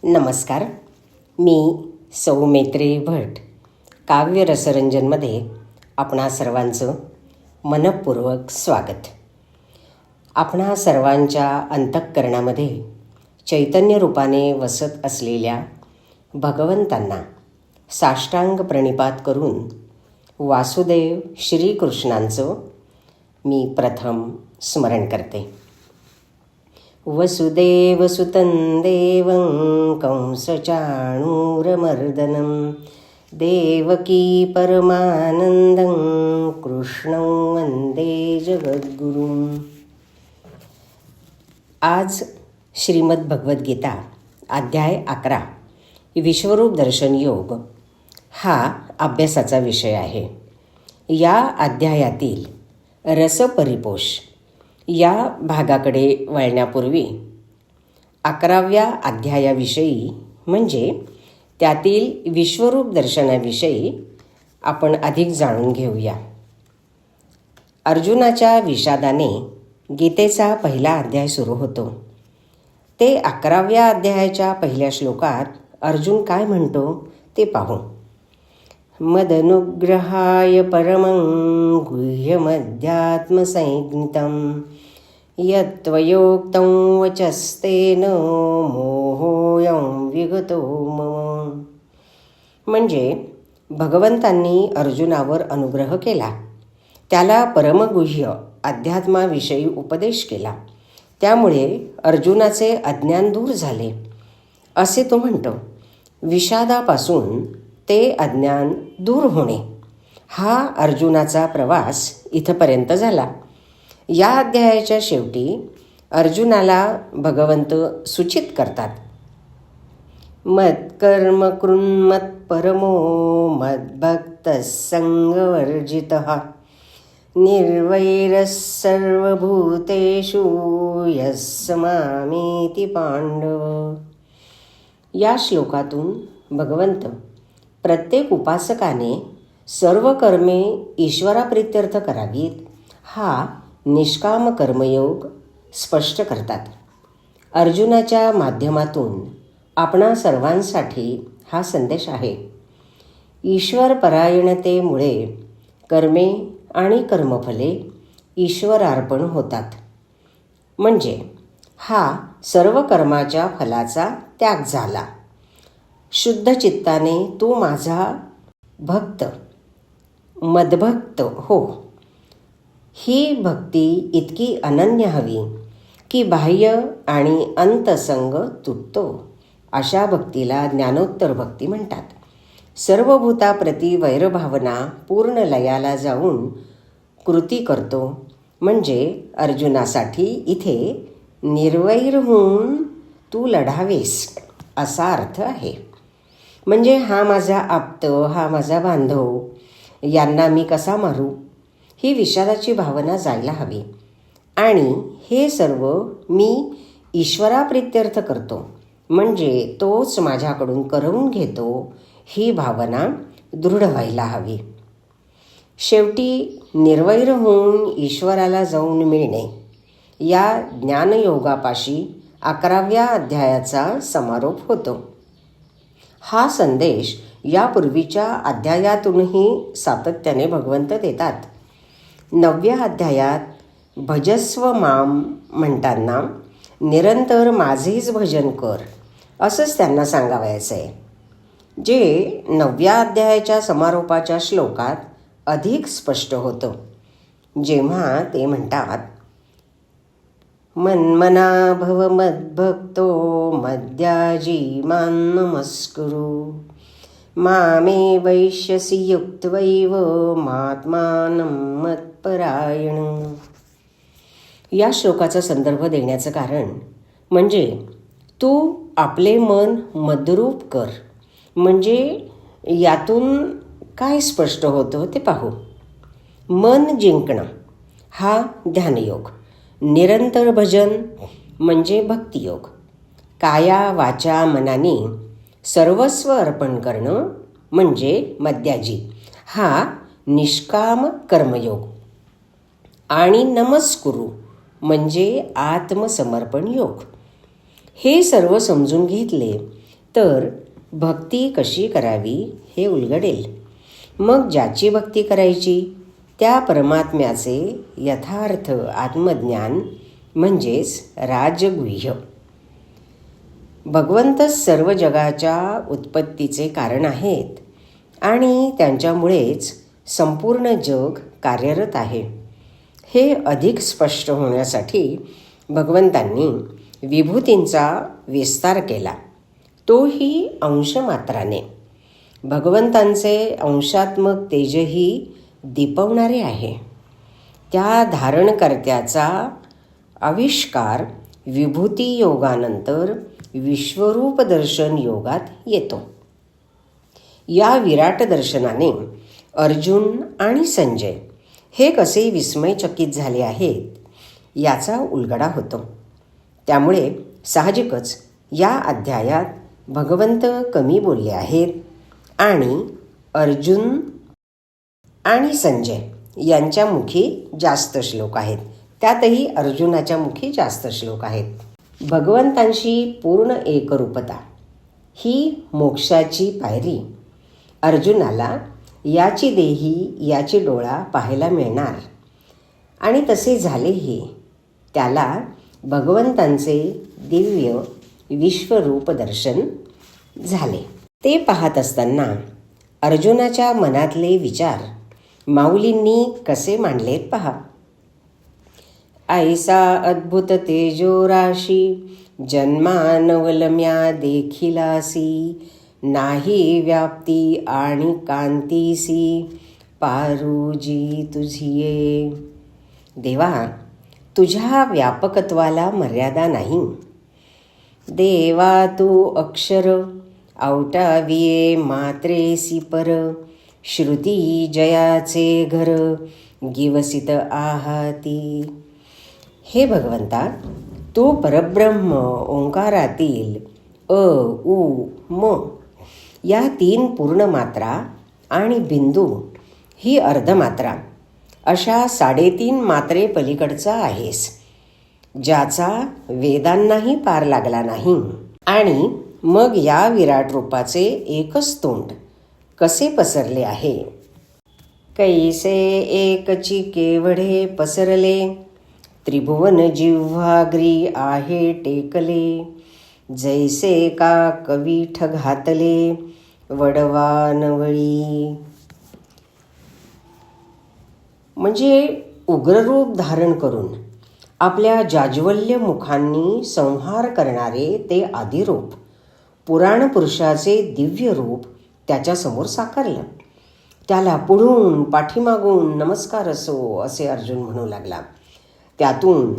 नमस्कार. मी सौ मैत्रेयी भट काव्य रसरंजनमध्ये आपणा सर्वांचं मनःपूर्वक स्वागत. आपणा सर्वांच्या अंतःकरणामध्ये चैतन्य रूपाने वसत असलेल्या भगवंतांना साष्टांग प्रणिपात करून वासुदेव श्रीकृष्णांचं मी प्रथम स्मरण करते. वसुदेवसुतं देवं कंसचाणूरमर्दनं देवकी परमानंदं कृष्णं वंदे जगद्गुरुं. आज श्रीमद भगवद्गीता अध्याय 11 विश्वरूप दर्शन योग हा अभ्यासाचा विषय आहे. या अध्यायातील रसपरिपोष या भागाकडे वळण्यापूर्वी 11व्या अध्यायाविषयी म्हणजे त्यातील विश्वरूप दर्शनाविषयी आपण अधिक जाणून घेऊया. अर्जुनाच्या विषादाने गीतेचा पहिला अध्याय सुरू होतो. ते 11व्या अध्यायाच्या पहिल्या श्लोकात अर्जुन काय म्हणतो ते पाहू. मदनुग्रहाय परमं गुह्यमध्यात्मसंज्ञितं यत्त्वयोक्तं वचस्तेन मोहोऽयं विगतो मम. म्हणजे भगवंतांनी अर्जुनावर अनुग्रह केला, त्याला परमगुह्य अध्यात्माविषयी उपदेश केला, त्यामुळे अर्जुनाचे अज्ञान दूर झाले असे तो म्हणतो. विषादापासून ते अज्ञान दूर होणे हा अर्जुनाचा प्रवास इथपर्यंत झाला. या अध्यायाच्या शेवटी अर्जुनाला भगवंत सूचित करतात. मत्कर्म कृन्मत परमो मद्भक्तः संगवर्जितः निर्वैरः सर्वभूतेषु यः मामेति पांडव. या श्लोकातून भगवंत प्रत्येक उपासकाने सर्व कर्मे ईश्वराप्रित्यर्थ करावीत हा निष्काम कर्मयोग स्पष्ट करतात. अर्जुनाच्या माध्यमातून आपणा सर्वांसाठी हा संदेश आहे. ईश्वरपरायणतेमुळे कर्मे आणि कर्मफले ईश्वरार्पण होतात. म्हणजे हा सर्व कर्माच्या फलाचा त्याग झाला. शुद्ध चित्ताने तू माझा भक्त मदभक्त हो. ही भक्ती इतकी अनन्य हवी की बाह्य आणि अंतसंग तुटतो. अशा भक्तीला ज्ञानोत्तर भक्ती म्हणतात. सर्वभूताप्रती वैरभावना पूर्ण लयाला जाऊन कृती करतो. म्हणजे अर्जुनासाठी इथे निर्वैर होऊन तू लढावेस असा अर्थ आहे. म्हणजे हा माझा आप्त, हा माझा बांधव, यांना मी कसा मारू, ही विषादाची भावना जायला हवी. आणि हे सर्व मी ईश्वराप्रित्यर्थ करतो, म्हणजे तोच माझ्याकडून करवून घेतो, ही भावना दृढ व्हायला हवी. शेवटी निर्वैर होऊन ईश्वराला जाऊन मिळणे या ज्ञानयोगापाशी 11व्या अध्यायाचा समारोप होतो. हा संदेश यापूर्वीच्या अध्यायातूनही सातत्याने भगवंत देतात. 9व्या अध्यायात भजस्व माम म्हणताना निरंतर माझेच भजन कर असंच त्यांना सांगावयाचं आहे, जे 9व्या अध्यायाच्या समारोपाच्या श्लोकात अधिक स्पष्ट होतं. जेव्हा ते म्हणतात मन्मना भव मद्भक्तो मद्याजी मां नमस्कुरु मामे वैश्यसि युक्त्वैव महात्मानं मत्परायण. या श्लोकाचा संदर्भ देण्याचं कारण म्हणजे तू आपले मन मद्रूप कर. म्हणजे यातून काय स्पष्ट होतं ते पाहू. मन जिंकणं हा ध्यानयोग, निरंतर भजन म्हणजे भक्तियोग, काया वाचा मनाने सर्वस्व अर्पण करणं म्हणजे मद्याजी हा निष्काम कर्मयोग, आणि नमस्कुरु म्हणजे आत्मसमर्पण योग. हे सर्व समजून घेतले तर भक्ती कशी करावी हे उलगडेल. मग ज्याची भक्ती करायची त्या परमात्म्याचे यथार्थ आत्मज्ञान म्हणजेच राजगुह्य. भगवंतच सर्व जगाच्या उत्पत्तीचे कारण आहेत आणि त्यांच्यामुळेच संपूर्ण जग कार्यरत आहे. हे अधिक स्पष्ट होण्यासाठी भगवंतांनी विभूतींचा विस्तार केला, तोही अंशमात्राने. भगवंतांचे अंशात्मक तेजही दीपवणारे आहे. त्या धारणकर्त्याचा आविष्कार विभूती योगानंतर विश्वरूप दर्शन योगात येतो. या विराट दर्शनाने अर्जुन आणि संजय हे कसे विस्मयचकित झाले आहेत याचा उलगडा होतो. त्यामुळे साहजिकच या अध्यायात भगवंत कमी बोलले आहेत आणि अर्जुन आणि संजय यांच्या मुखी जास्त श्लोक आहेत. त्यातही अर्जुनाच्या मुखी जास्त श्लोक आहेत. भगवंतांशी पूर्ण एकरूपता ही मोक्षाची पायरी. अर्जुनाला याची देही याची डोळा पाहायला मिळणार आणि तसे झालेही. त्याला भगवंतांचे दिव्य विश्वरूप दर्शन झाले. ते पाहत असताना अर्जुनाच्या मनातले विचार माऊलींनी कसे मांडलेत पहा. ऐसा अद्भुत तेजो राशी जन्मानवलम्या देखिलासी, नाही व्याप्ती आणि कांतीसी पारुजी तुझिये. देवा, तुझ्या व्यापकत्वाला मर्यादा नाही. देवा तू अक्षर औटाविये मात्रेसी पर, श्रुती जयाचे घर गिवसित आहाती. हे भगवंता, तू परब्रह्म ओंकारातील अ उ म या 3 पूर्ण मात्रा आणि बिंदू ही अर्धमात्रा अशा 3.5 मात्रे पलीकडचा आहेस, ज्याचा वेदांनाही पार लागला नाही. आणि मग या विराट रूपाचे एकच तोंड कसे पसरले आहे. कैसे एकची केवढे पसरले, त्रिभुवन जिव्हाग्री आहे टेकले, जैसे का कवीठ घातले वडवानवळी. म्हणजे उग्ररूप धारण करून आपल्या जाज्वल्य मुखांनी संहार करणारे ते आदिरूप पुराण पुरुषाचे दिव्य रूप त्याच्यासमोर साकारलं. त्याला पुढून पाठीमागून नमस्कार असो असे अर्जुन म्हणू लागला. त्यातून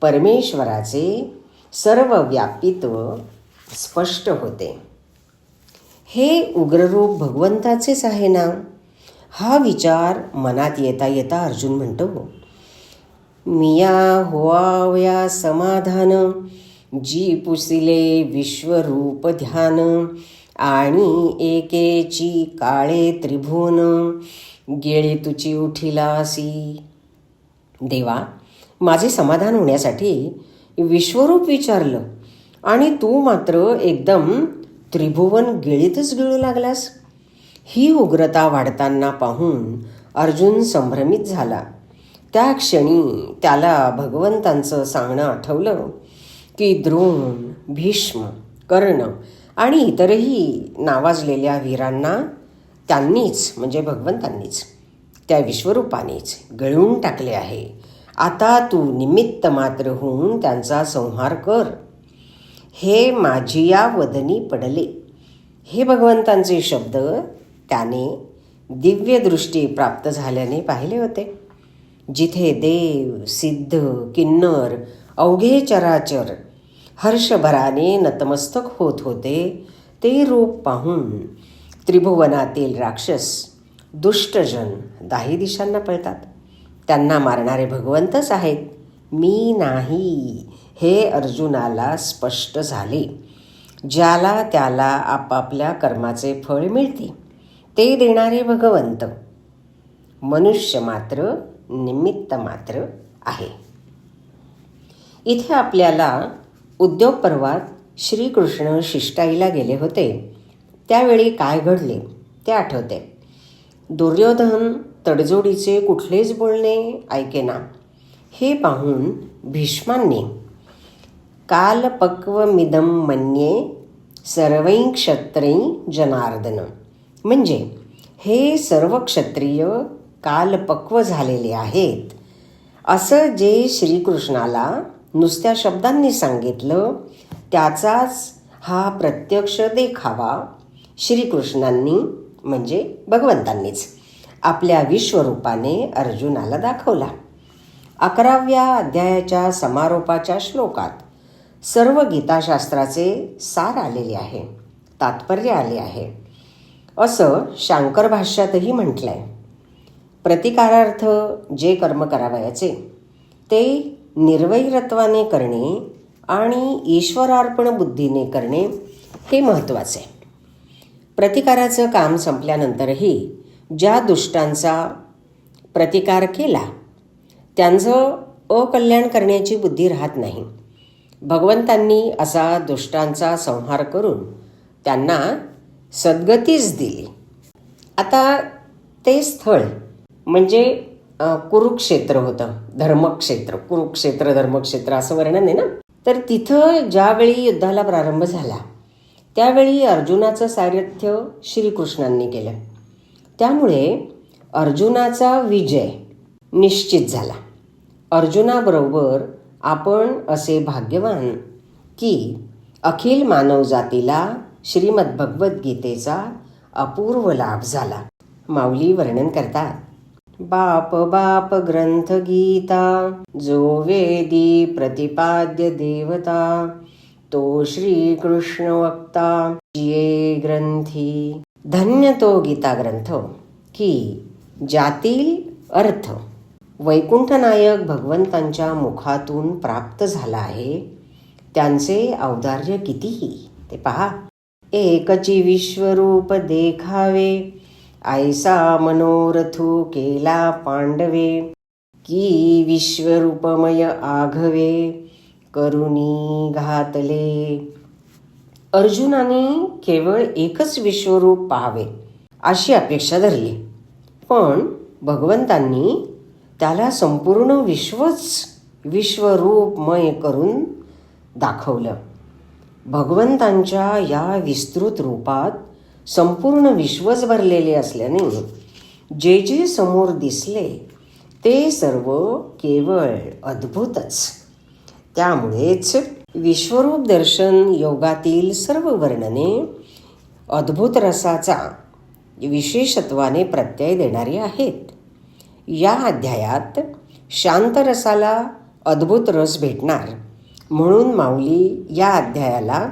परमेश्वराचे सर्व व्यापित्व स्पष्ट होते. हे उग्ररूप भगवंताचेच आहे ना, हा विचार मनात येता येता अर्जुन म्हणतो, मिया होवाव्या समाधान, जी पुसिले विश्वरूप ध्यान, आणि एकेची काळे त्रिभुवन, गेळी तुची उठिलासी. देवा, माझे समाधान होण्यासाठी विश्वरूप विचारलं आणि तू मात्र एकदम त्रिभुवन गिळीतच गिळू लागलास. ही उग्रता वाढताना पाहून अर्जुन संभ्रमित झाला. त्या क्षणी त्याला भगवंतांचं सांगणं आठवलं की द्रोण, भीष्म, कर्ण आणि इतरही नावाजलेल्या वीरांना त्यांनीच म्हणजे भगवंतांनीच त्या विश्वरूपानेच गळून टाकले आहे. आता तू निमित्त मात्र होऊन त्यांचा संहार कर. हे माझिया वदनी पडले. हे भगवंतांचे शब्द त्याने दिव्य दृष्टी प्राप्त झाल्याने पाहिले होते. जिथे देव, सिद्ध, किन्नर, अवघे चराचर हर्षभराने नतमस्तक होत होते, ते रूप पाहून त्रिभुवनातील राक्षस, दुष्टजन 10 दिशांना पळतात. त्यांना मारणारे भगवंतच आहेत, मी नाही, हे अर्जुनाला स्पष्ट झाले. ज्याला त्याला आपापल्या कर्माचे फळ मिळते ते देणारे भगवंत, मनुष्य मात्र निमित्त मात्र आहे. इथे आपल्याला उद्योग पर्वात श्रीकृष्ण शिष्टाईला गेले होते त्यावेळी काय घडले ते आठवते. दुर्योधन तडजोडीचे कुठलेच बोलणे ऐकेना. हे पाहून भीष्मांनी कालपक्वमिदं मन्ये सर्वै क्षत्रै जनार्दन, म्हणजे हे सर्व क्षत्रिय कालपक्व झालेले आहेत, असं जे श्रीकृष्णाला नुसत्या शब्दांनी सांगितलं त्याचाच हा प्रत्यक्ष देखावा श्रीकृष्णांनी म्हणजे भगवंतांनीच आपल्या विश्वरूपाने अर्जुनाला दाखवला. 11व्या अध्यायाच्या समारोपाच्या श्लोकात सर्व गीताशास्त्राचे सार आलेले आहे, तात्पर्य आले आहे, असं शांकर भाष्यातही म्हटलं आहे. प्रतिकारार्थ जे कर्म करावयाचे ते निर्वैरत्वाने करणे आणि ईश्वरार्पण बुद्धीने करणे हे महत्त्वाचे. प्रतिकाराचं काम संपल्यानंतरही ज्या दुष्टांचा प्रतिकार केला त्यांचं अकल्याण करण्याची बुद्धी राहत नाही. भगवंतांनी असा दुष्टांचा संहार करून त्यांना सद्गतीच दिली. आता ते स्थळ म्हणजे कुरुक्षेत्र होतं, धर्मक्षेत्र. कुरुक्षेत्र धर्मक्षेत्र असं वर्णन आहे ना. तर तिथं ज्यावेळी युद्धाला प्रारंभ झाला त्यावेळी अर्जुनाचं सारथ्य श्रीकृष्णांनी केलं. त्यामुळे अर्जुनाचा विजय निश्चित झाला. अर्जुनाबरोबर आपण असे भाग्यवान की अखिल मानवजातीला श्रीमद्भगवद्गीतेचा अपूर्व लाभ झाला. माऊली वर्णन करतात, बाप बाप ग्रंथ गीता जो वेदी प्रतिपाद्य देवता तो श्रीकृष्ण वक्ता ये ग्रंथी. धन्य तो गीता ग्रंथ की ज्यातील अर्थ वैकुंठनायक भगवंतांच्या मुखातून प्राप्त झाला आहे. त्यांचे औदार्य कितीही ते पहा. एकची विश्वरूप देखावे ऐसा मनोरथू केला पांडवे की विश्वरूपमय आघवे करुणी घातले. अर्जुनाने केवळ एकच विश्वरूप पाहावे अशी अपेक्षा धरली, पण भगवंतांनी त्याला संपूर्ण विश्वच विश्वरूपमय करून दाखवलं. भगवंतांच्या या विस्तृत रूपात संपूर्ण विश्वच भरलेले असल्याने जे जे समोर दिसले ते सर्व केवळ अद्भुतच. त्यामुळेच विश्वरूप दर्शन योगातील सर्व वर्णने अद्भुत रसाचा विशेषत्वाने प्रत्यय देणारी आहेत. या अध्यायात शांत रसाला अद्भुत रस भेटणार म्हणून माऊली या अध्यायाला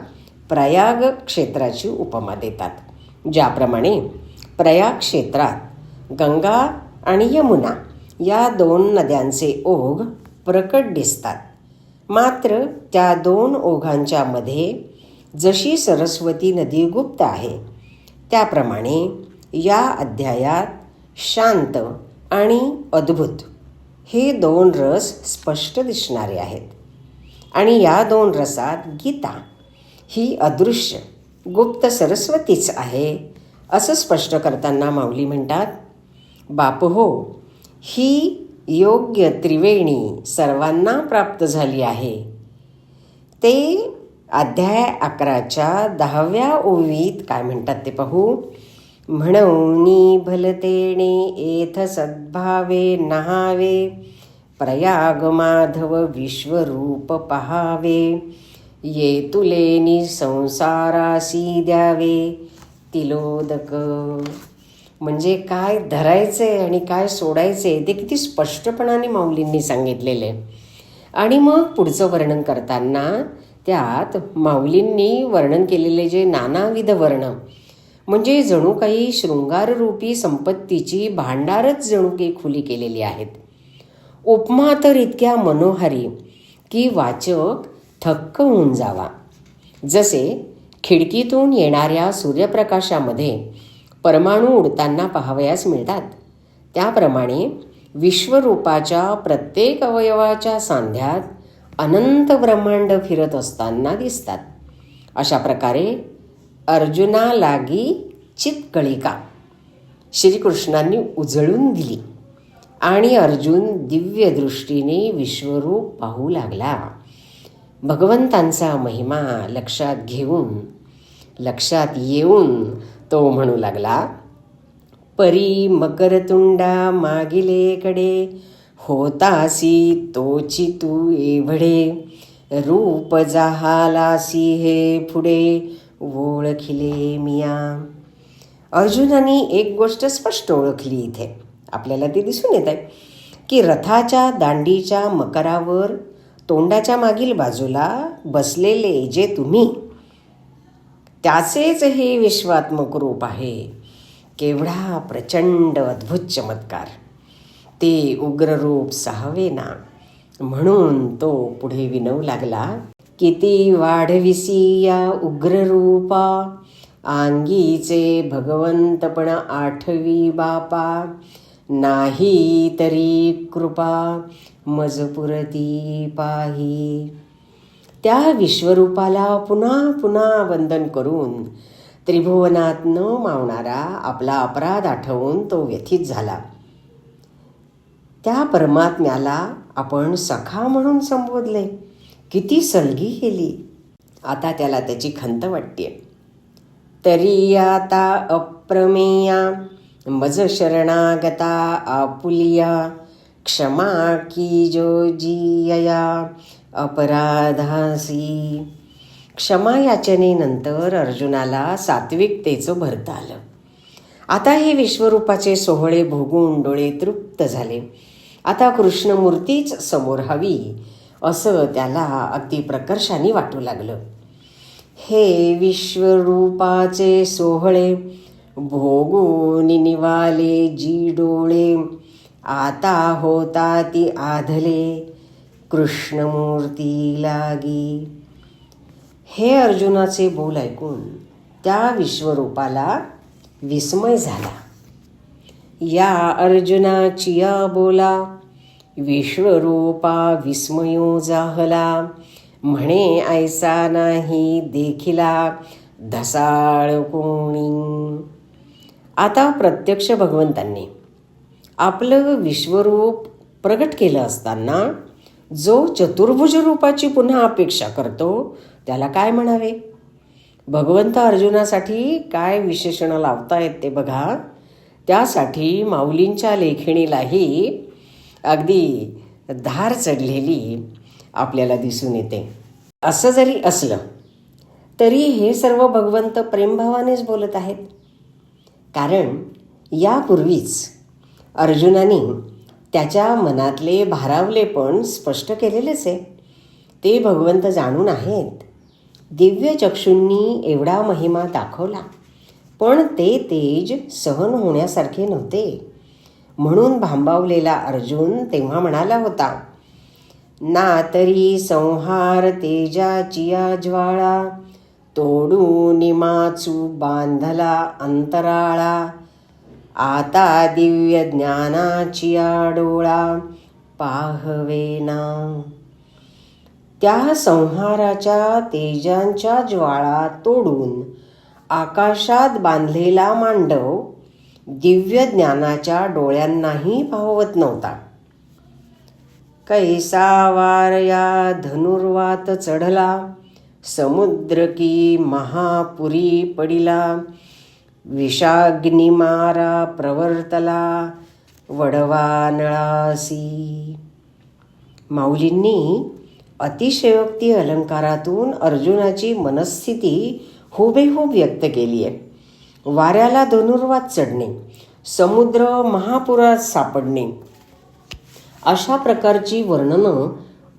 प्रयाग क्षेत्राची उपमा देतात. ज्याप्रमाणे प्रयाग क्षेत्रात गंगा आणि यमुना या 2 नद्यांचे ओघ प्रकट दिसतात. मात्र त्या 2 ओघांच्या मध्ये जशी सरस्वती नदी गुप्त आहे त्याप्रमाणे या अध्यायात शांत आणि अद्भुत हे 2 रस स्पष्ट दिसणारे आहेत. आणि या 2 रसात गीता ही अदृश्य गुप्त सरस्वतीच आहे असं स्पष्ट करताना माऊली म्हणतात, बाप हो, ही योग्य त्रिवेणी सर्वांना प्राप्त झाली आहे. ते अध्याय 11च्या 10व्या ओवीत काय म्हणतात ते पाहू. म्हणूनी भलतेने एथ सद्भावे नहावे प्रयाग माधव विश्वरूप पहावे ये तुलेनी संसारासी द्यावे तिलोदक. म्हणजे काय धरायचे आणि काय सोडायचे ते किती स्पष्टपणाने माऊलींनी सांगितलेले. आणि मग पुढचं वर्णन करताना त्यात माऊलींनी वर्णन केलेले जे नानाविध वर्ण म्हणजे जणू काही शृंगाररूपी संपत्तीची भांडारच जणू काही खुली केलेली आहेत. उपमा तर इतक्या मनोहारी की वाचक थक्क होऊन जावा. जसे खिडकीतून येणाऱ्या सूर्यप्रकाशामध्ये परमाणू उडताना पाहावयास मिळतात त्याप्रमाणे विश्वरूपाच्या प्रत्येक अवयवाच्या सांध्यात अनंत ब्रह्मांड फिरत असताना दिसतात. अशा प्रकारे अर्जुना लागी चितकळिका श्रीकृष्णांनी उजळून दिली आणि अर्जुन दिव्य दृष्टीने विश्वरूप पाहू लागला. भगवंतांचा महिमा लक्षात येऊन तो म्हणू लागला, परी मकरतुंडा मागिलेकडे होतासी तोची तू एवढे रूप जाहालासी हे पुढे ओळखिले मिया. अर्जुनाने एक गोष्ट स्पष्ट ओळखली. इथे आपल्याला ते दिसून येत आहे की रथाच्या दांडीच्या मकरावर तोंडाच्या मागील बाजूला बसलेले जे तुम्ही, त्याचेच हे विश्वात्मक रूप आहे. केवढा प्रचंड अद्भुत चमत्कार. ते उग्ररूप सहावेना. म्हणून तो पुढे विनवू लागला, किती वाढविसी या उग्ररूपा अंगीचे भगवंतपण आठवी बापा. नाही तरी कृपा मजपुरती पाही. त्या विश्वरूपाला पुन्हा पुन्हा वंदन करून त्रिभुवनात न मावणारा आपला अपराध आठवून तो व्यथित झाला. त्या परमात्म्याला आपण सखा म्हणून संबोधले, किती सलगी केली. आता त्याला त्याची खंत वाटते. तरी आता अप्रमेया मज शरणागता आपुलिया क्षमा की जो जियया अपराधासी. क्षमा याचनेनंतर अर्जुनाला सात्विकतेचं भरत आलं. आता हे विश्वरूपाचे सोहळे भोगून डोळे तृप्त झाले. आता कृष्णमूर्तीच समोर हवी असं त्याला अगदी प्रकर्षाने वाटू लागलं. हे विश्वरूपाचे सोहळे भोगून निवाले जी डोळे आता होता ती आधले कृष्णमूर्ती लागी. हे अर्जुनाचे बोल ऐकून त्या विश्वरूपाला विस्मय झाला. या अर्जुनाची या बोला विश्वरूपा विस्मयो जाहला. म्हणे ऐसा नाही देखिला धसाळ कोणी. आता प्रत्यक्ष भगवंतांनी आपलं विश्वरूप प्रगट केलं असताना जो चतुर्भुज रूपाची पुन्हा अपेक्षा करतो त्याला काय म्हणावे. भगवंत अर्जुनासाठी काय विशेषण लावतायत ते बघा. त्यासाठी माऊलींच्या लेखणीलाही अगदी धार चढलेली आपल्याला दिसून येते. असं जरी असलं तरी हे सर्व भगवंत प्रेमभावानेच बोलत आहेत. कारण यापूर्वीच अर्जुनाने त्याच्या मनातले भारावले पण स्पष्ट केलेलेच आहे. ते भगवंत जाणून आहेत. दिव्य चक्षूंनी एवढा महिमा दाखवला पण ते तेज सहन होण्यासारखे नव्हते. म्हणून भांबावलेला अर्जुन तेव्हा म्हणाला होता, ना तरी संहार तेजाचिया ज्वाळा तोडून माचू बांधला अंतराळा. आता दिव्य ज्ञानाची डोळा पाहवेना. त्या संहाराच्या तेजांच्या ज्वाळा तोडून आकाशात बांधलेला मांडव दिव्य ज्ञानाच्या डोळ्यांनाही पाहवत नव्हता. कैसा वार या धनुर्वात चढला समुद्र की महापुरी पडिला. विषाग्निमारा प्रवर्तला वडवा नळासी. माऊलींनी अतिशयोक्ती अलंकारातून अर्जुनाची मनस्थिती हुबेहूब व्यक्त केली आहे. वाऱ्याला धनुर्वात चढणे, समुद्र महापुरात सापडणे, अशा प्रकारची वर्णनं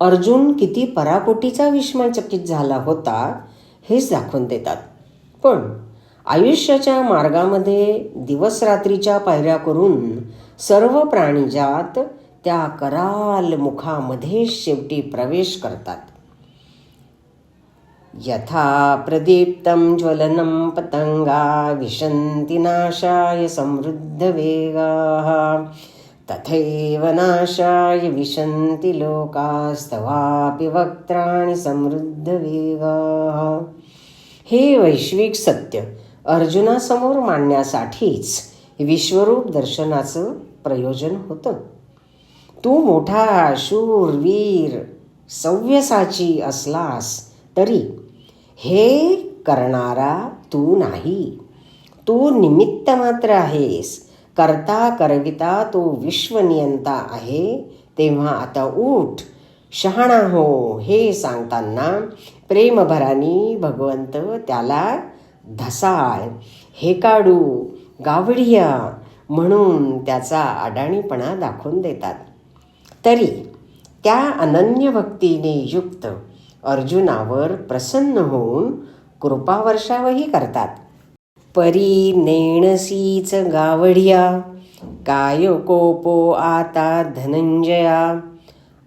अर्जुन किती पराकोटीचा विस्मयचकित झाला होता हेच दाखवून देतात. पण आयुष्याच्या मार्गामध्ये दिवसरात्रीच्या पायऱ्या करून सर्व प्राणीजात त्या कराल मुखामध्ये शेवटी प्रवेश करतात. यथा प्रदीप्तं ज्वलनं पतंगा विशन्ति नाशाय समृद्ध वेगाः तथैव नाशाय विशन्ति लोकास्तवापि वक्त्राणि समृद्ध वेगाः. हे वैश्विक सत्य अर्जुनासमोर मांडण्यासाठीच विश्वरूप दर्शनाचं प्रयोजन होतं. तू मोठा शूरवीर सव्यसाची असलास तरी हे करणारा तू नाही. तू निमित्त मात्र आहेस. करता करविता तो विश्वनियंता आहे. तेव्हा आता उठ, शहाणा हो. हे सांगताना प्रेमभरानी भगवंत त्याला धसाळ, हेकाडू, गावडिया म्हणून त्याचा अडाणीपणा दाखवून देतात. तरी त्या अनन्य भक्तीने युक्त अर्जुनावर प्रसन्न होऊन कृपावर्षावही करतात. परी नेणसीच गावडिया, काय कोपो आता धनंजया,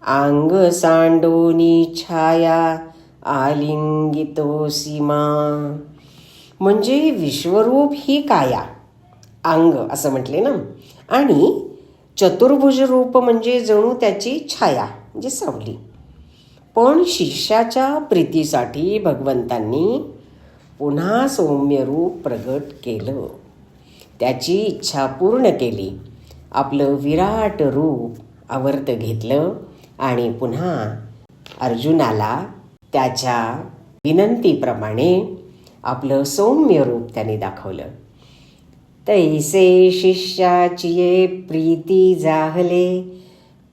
आंग सांडोनी छाया, आलिंगितो सीमा. म्हणजे विश्वरूप ही काया, अंग असं म्हटले ना, आणि चतुर्भुज रूप म्हणजे जणू त्याची छाया म्हणजे सावली. पण शिष्याच्या प्रीतीसाठी भगवंतांनी पुन्हा सौम्य रूप प्रगट केलं. त्याची इच्छा पूर्ण केली. आपलं विराट रूप आवर्त घेतलं आणि पुन्हा अर्जुनाला त्याच्या विनंतीप्रमाणे आपलं सौम्य रूप त्याने दाखवलं. तैसे शिष्याची ये प्रीती जाहले,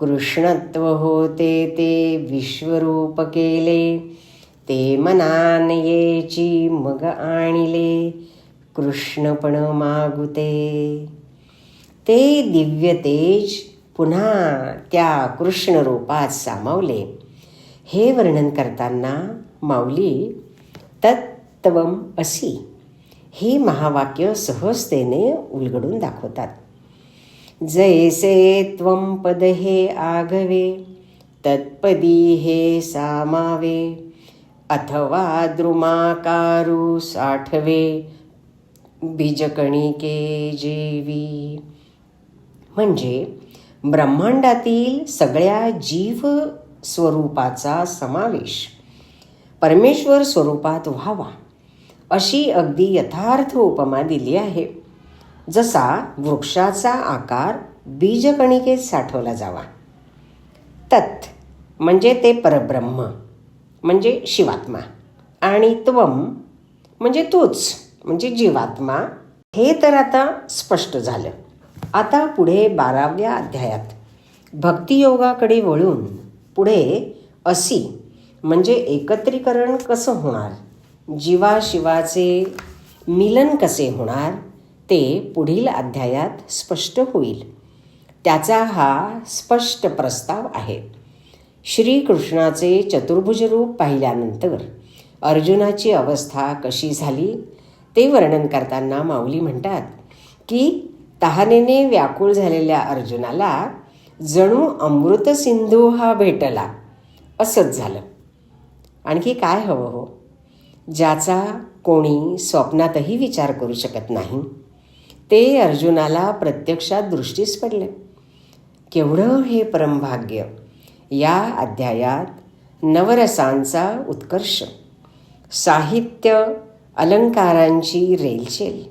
कृष्णत्व होते ते विश्वरूप केले. ते मनान येची मग आणिले, कृष्णपण मागुते. ते दिव्य तेज पुन्हा त्या कृष्ण रूपात सामावले. हे वर्णन करताना माऊली तत्त्वम असी हे महावाक्य सहजतेने उलगडून दाखवतात. जैसे त्वं पद हे आघवे, तत्पदी हे सामावे, अथवा द्रुमाकारू साठवे, बीजकणिके जेवी. म्हणजे ब्रह्मांडातील सगळ्या जीव स्वरूपाचा समावेश परमेश्वर स्वरूपात व्हावा अशी अगदी यथार्थ उपमा दिली आहे. जसा वृक्षाचा आकार बीजकणिकेत साठवला जावा. तत् म्हणजे ते परब्रह्म म्हणजे शिवात्मा, आणि त्वम म्हणजे तूच म्हणजे जीवात्मा. हे तर आता स्पष्ट झालं. आता पुढे 12व्या अध्यायात भक्तियोगाकडे वळून पुढे असी म्हणजे एकत्रीकरण कसं होणार, जीवाशिवाचे मिलन कसे होणार ते पुढील अध्यायात स्पष्ट होईल. त्याचा हा स्पष्ट प्रस्ताव आहे. श्रीकृष्णाचे चतुर्भुज रूप पाहिल्यानंतर अर्जुनाची अवस्था कशी झाली ते वर्णन करताना माऊली म्हणतात की तहानेने व्याकुळ झालेल्या अर्जुनाला जणू अमृत सिंधू हा भेटला असंच झालं. आणखी काय हवं हो, ज्याचा कोणी स्वप्नातही विचार करू शकत नाही ते अर्जुनाला प्रत्यक्षात दृष्टीस पडले. केवढं हे परमभाग्य. या अध्यायात नवरसांचा उत्कर्ष, साहित्य अलंकारांची रेलचेल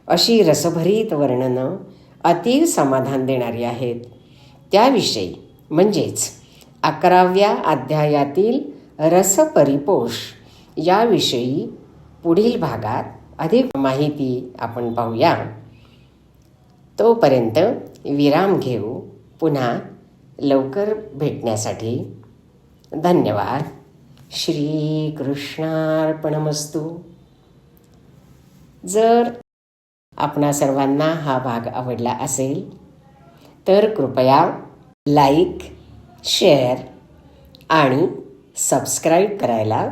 अशी रसभरीत वर्णनं अतीव समाधान देणारी आहेत. त्याविषयी म्हणजेच 11व्या अध्यायातील रसपरिपोष याविषयी पुढील भागात अधिक माहिती आपण पाहूया. तोपर्यंत विराम घेऊ. पुन्हा लवकर भेटण्यासाठी धन्यवाद. श्रीकृष्णार्पणमस्तु. जर आपणा सर्वांना हा भाग आवडला असेल तर कृपया लाईक, शेअर आणि सबस्क्राईब करायला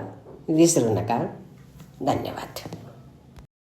विसरू नका. धन्यवाद.